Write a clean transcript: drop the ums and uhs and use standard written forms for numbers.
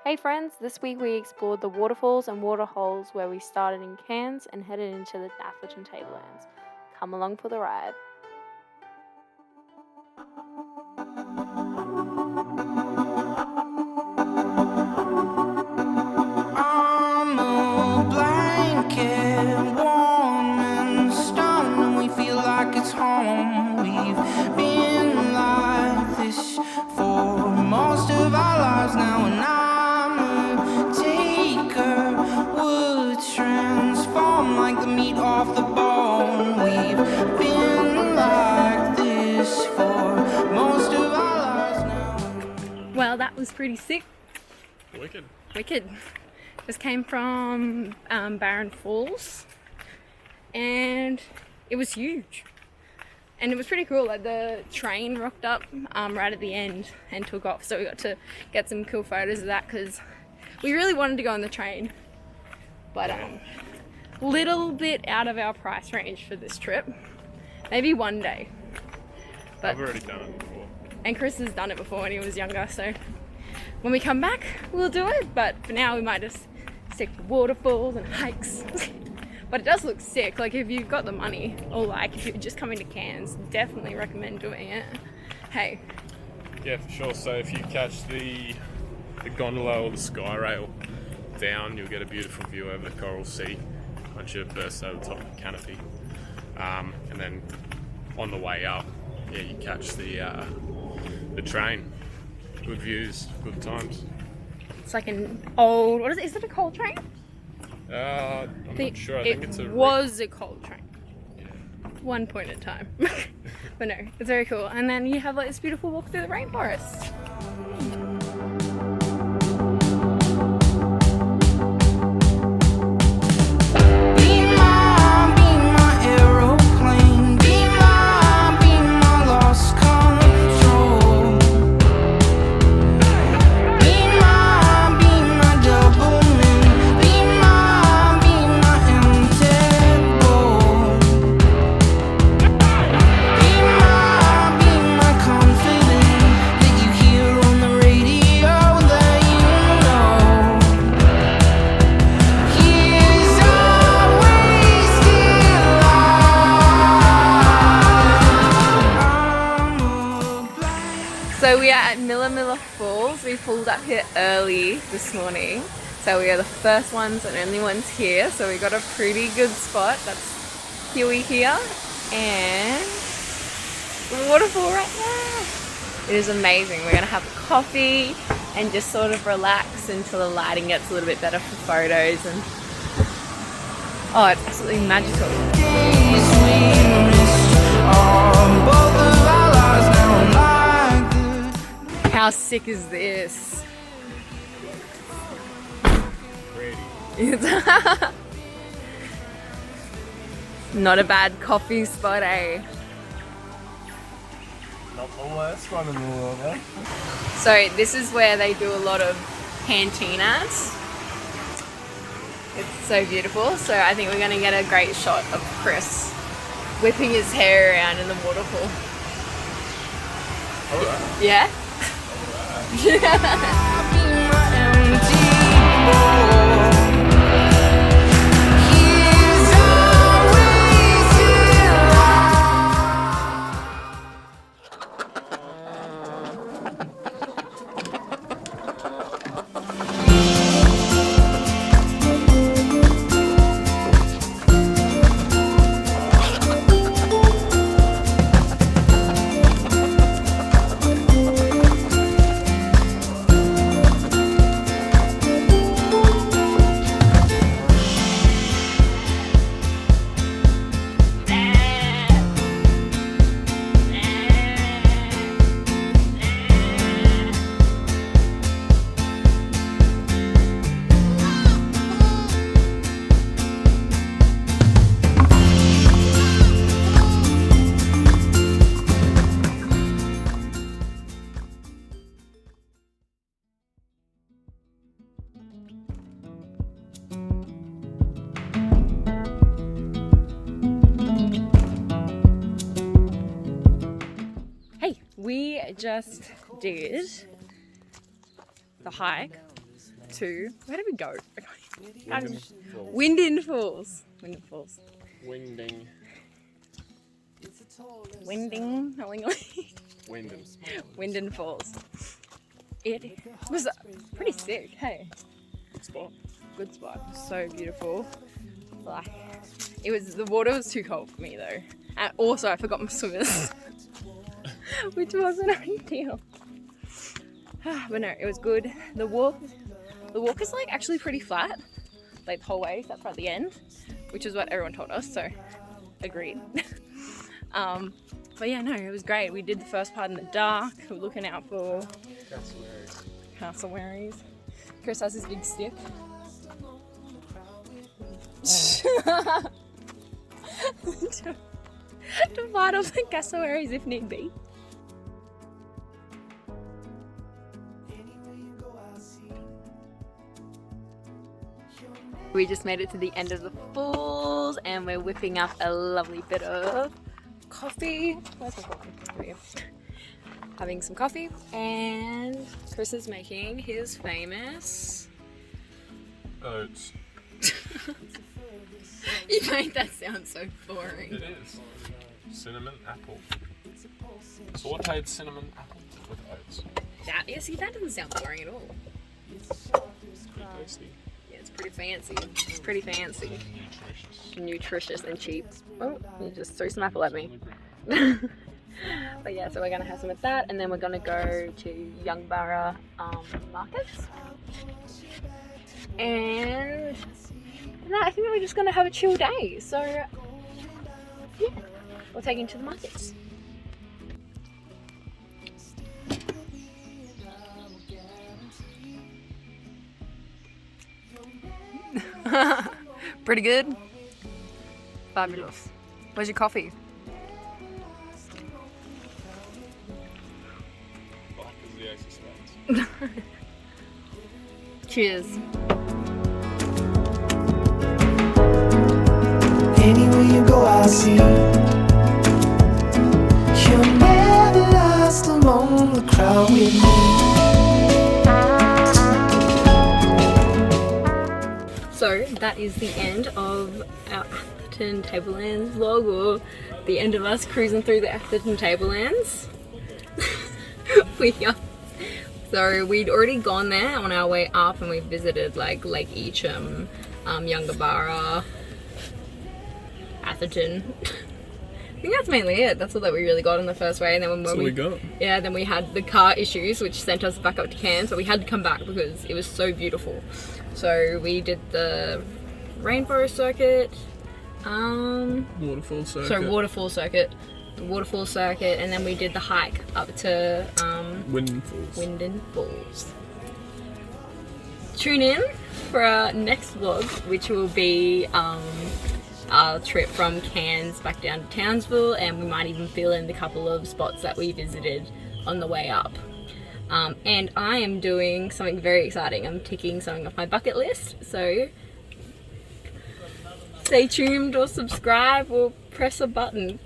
Hey friends, this week we explored the waterfalls and waterholes where we started in Cairns and headed into the Atherton Tablelands. Come along for the ride. I'm a blanket, warm and stunned, and we feel like it's home. We've been like this for most of our lives now, and I'm a taker, would transform like the meat off the bone. We've been like this for most of our lives now. Well, that was pretty sick. Wicked. Just came from Barron Falls and it was huge. And it was pretty cool, like the train rocked up right at the end and took off. So we got to get some cool photos of that because we really wanted to go on the train. But little bit out of our price range for this trip. Maybe one day. But, I've already done it before. and Chris has done it before when he was younger, so when we come back we'll do it. But for now we might just stick to waterfalls and hikes. But it does look sick. Like if you've got the money, or like if you're just coming to Cairns, definitely recommend doing it. Hey. Yeah, for sure. So if you catch the gondola or the sky rail down, you'll get a beautiful view over the Coral Sea once you burst over the top of the canopy. And then on the way up, yeah, you catch the train. Good views, good times. It's like an old, what is it? Is it a coal train? I'm not sure. I think it's a was a coal train. One point in time. But no, it's very cool. And then you have like this beautiful walk through the rainforest. Be my aeroplane. Be my lost control. Be my double man. Be my empty bowl. Be my confidence that you hear on the radio that you know. Here's our wasted life. So we are at Millaa Falls. We pulled up here early this morning. So we are the first ones and only ones here. So we got a pretty good spot. That's Huey here. And the waterfall right now. It is amazing. We're gonna have a coffee and just sort of relax until the lighting gets a little bit better for photos. And oh, it's absolutely magical. Days we missed are both of our lives now like the How sick is this? Ready. Not a bad coffee spot, eh? Not the worst one in the world, eh? So this is where they do a lot of cantinas. It's so beautiful. So I think we're gonna get a great shot of Chris whipping his hair around in the waterfall. Alright. Yeah? be my empty bowl. Here's our wasted We just did the hike to, where did we go? Windin Windin Falls. Falls. Windin Falls. Winding. Winding. Windin. Windin Falls. It was pretty sick, hey? Good spot. Good spot. So beautiful. Like, the water was too cold for me though. And also I forgot my swimmers. Which wasn't ideal. But no, it was good. The walk is like actually pretty flat. Like the whole way except for at the end. Which is what everyone told us, so agreed. But yeah, no, it was great. We did the first part in the dark. We were looking out for cassowaries. Chris has his big stick. to fight off the cassowaries if need be. We just made it to the end of the falls and we're whipping up a lovely bit of coffee. Where's my coffee? Here we go. Having some coffee, and Chris is making his famous Oats. You made that sound so boring. It is. Cinnamon apple. Sauteed cinnamon apple with oats. That doesn't sound boring at all. Pretty tasty. Yeah, it's pretty fancy. It's pretty fancy. Nutritious and cheap. Oh, you just threw some apple at me. But yeah, so we're gonna have some of that, and then we're gonna go to Youngbarra markets. And I think we're just gonna have a chill day. So yeah, we'll take you to the markets. Pretty good. Fabulous. Where's your coffee? Black as the ace of spades. Cheers. Anywhere you go, I'll see. You'll never last alone, the crowd with me. So that is the end of our Atherton Tablelands vlog, or the end of us cruising through the Atherton Tablelands. So we'd already gone there on our way up, and we visited like Lake Eacham, Youngbarra, Atherton. I think that's mainly it. That's all that we really got on the first way. And then when we got. Yeah, then we had the car issues, which sent us back up to Cairns, but we had to come back because it was so beautiful. So we did the rainforest circuit, Waterfall circuit. the waterfall circuit, and then we did the hike up to Windin Falls. Tune in for our next vlog, which will be our trip from Cairns back down to Townsville, and we might even fill in the couple of spots that we visited on the way up. And I am doing something very exciting. I'm ticking something off my bucket list, so stay tuned or subscribe or press a button.